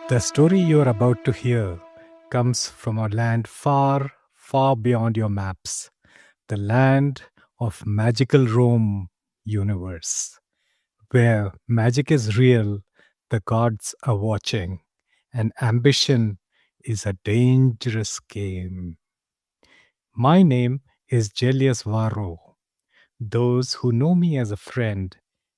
The story you are about to hear comes from a land far, far beyond your maps, the land of magical Rome universe, where magic is real, the gods are watching, and ambition is a dangerous game. My name is Gellius Varro. Those who know me as a friend,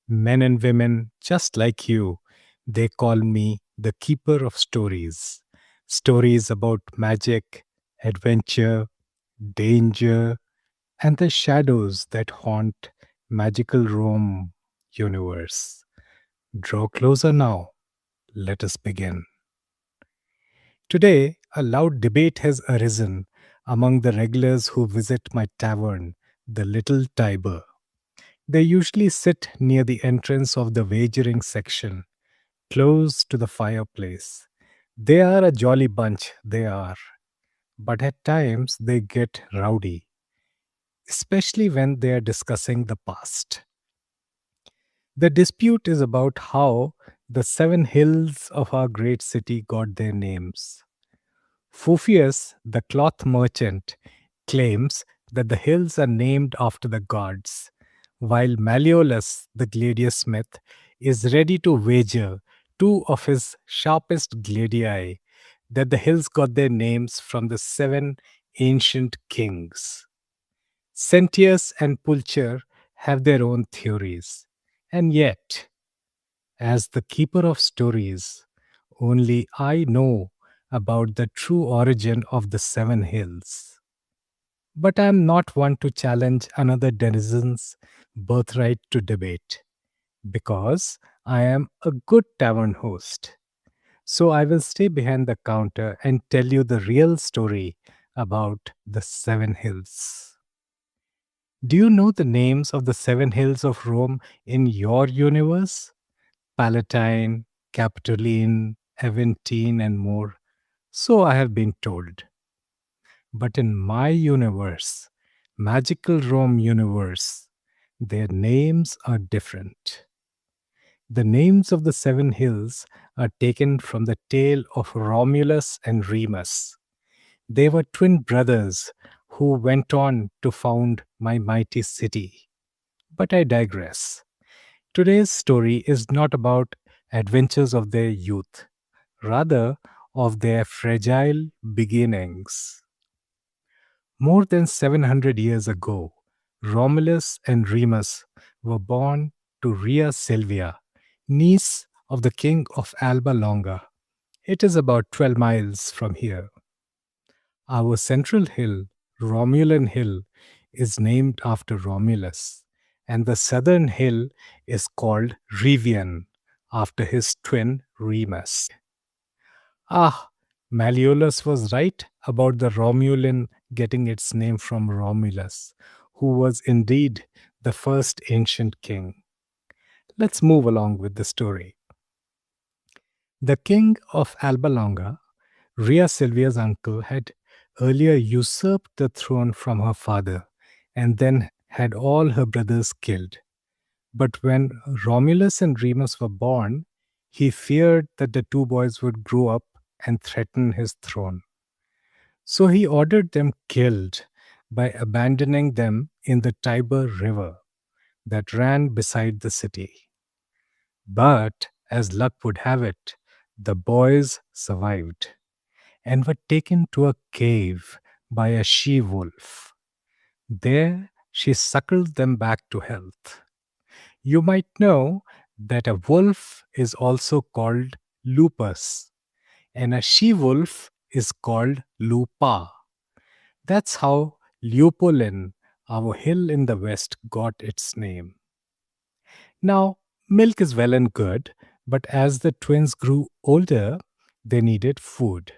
men and women just like you, they call me the keeper of stories. Stories about magic, adventure, danger, and the shadows that haunt magical Rome universe. Draw closer now. Let us begin. Today, a loud debate has arisen among the regulars who visit my tavern, the Little Tiber. They usually sit near the entrance of the wagering section, close to the fireplace. They are a jolly bunch, they are, but at times they get rowdy, especially when they are discussing the past. The dispute is about how the seven hills of our great city got their names. Fufius, the cloth merchant, claims that the hills are named after the gods, while Malleolus, the gladius smith, is ready to wager two of his sharpest gladii that the hills got their names from the seven ancient kings. Sentius and Pulcher have their own theories, and yet, as the keeper of stories, only I know about the true origin of the seven hills. But I am not one to challenge another denizen's birthright to debate, because I am a good tavern host. So I will stay behind the counter and tell you the real story about the seven hills. Do you know the names of the seven hills of Rome in your universe? Palatine, Capitoline, Aventine, and more. So I have been told. But in my universe, magical Rome universe, their names are different. The names of the seven hills are taken from the tale of Romulus and Remus. They were twin brothers who went on to found my mighty city. But I digress. Today's story is not about adventures of their youth, rather of their fragile beginnings. More than 700 years ago, Romulus and Remus were born to Rhea Silvia, niece of the king of Alba Longa. It is about 12 miles from here. Our central hill, Romulan Hill, is named after Romulus, and the southern hill is called Rivian after his twin Remus. Ah, Malleolus was right about the Romulan getting its name from Romulus, who was indeed the first ancient king. Let's move along with the story. The king of Alba Longa, Rhea Silvia's uncle, had earlier usurped the throne from her father and then had all her brothers killed. But when Romulus and Remus were born, he feared that the two boys would grow up and threaten his throne. So he ordered them killed by abandoning them in the Tiber River that ran beside the city. But as luck would have it, the boys survived and were taken to a cave by a she wolf. There she suckled them back to health. You might know that a wolf is also called lupus, and a she wolf is called lupa. That's how Leopoldin, our hill in the west, got its name. Now, milk is well and good, but as the twins grew older, they needed food.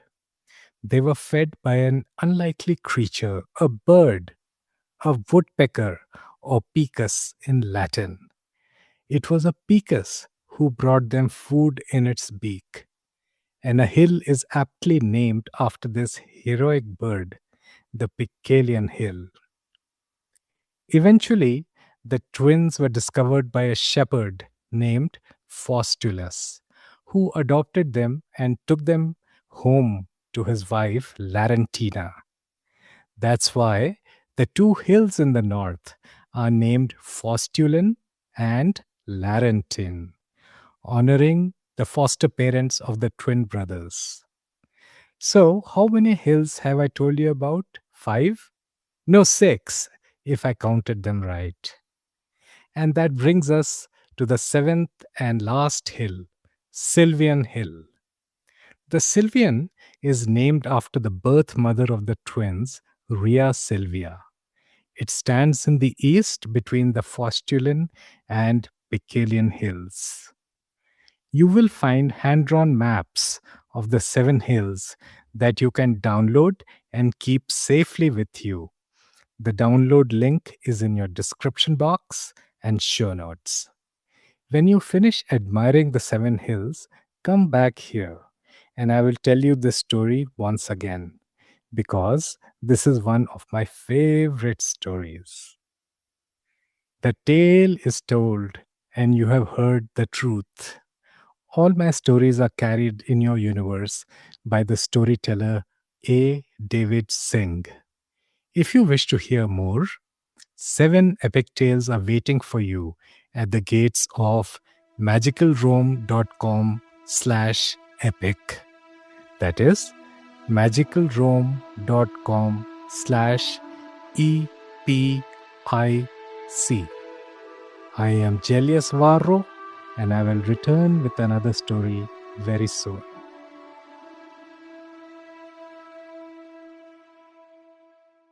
They were fed by an unlikely creature, a bird, a woodpecker, or picus in Latin. It was a picus who brought them food in its beak, and a hill is aptly named after this heroic bird, the Picalian Hill. Eventually, the twins were discovered by a shepherd named Faustulus, who adopted them and took them home to his wife, Larentina. That's why the two hills in the north are named Fostulin and Larentin, honoring the foster parents of the twin brothers. So, how many hills have I told you about? Five? No, six, if I counted them right. And that brings us to the seventh and last hill, Sylvian Hill. The Sylvian is named after the birth mother of the twins, Rhea Sylvia. It stands in the east between the Fostulin and Picalian hills. You will find hand drawn maps of the seven hills that you can download and keep safely with you. The download link is in your description box and show notes. When you finish admiring the seven hills, come back here and I will tell you this story once again because this is one of my favorite stories. The tale is told and you have heard the truth. All my stories are carried in your universe by the storyteller A. David Singh. If you wish to hear more, seven epic tales are waiting for you at the gates of magicalrome.com/epic. That is magicalrome.com/EPIC. I am Gellius Varro and I will return with another story very soon.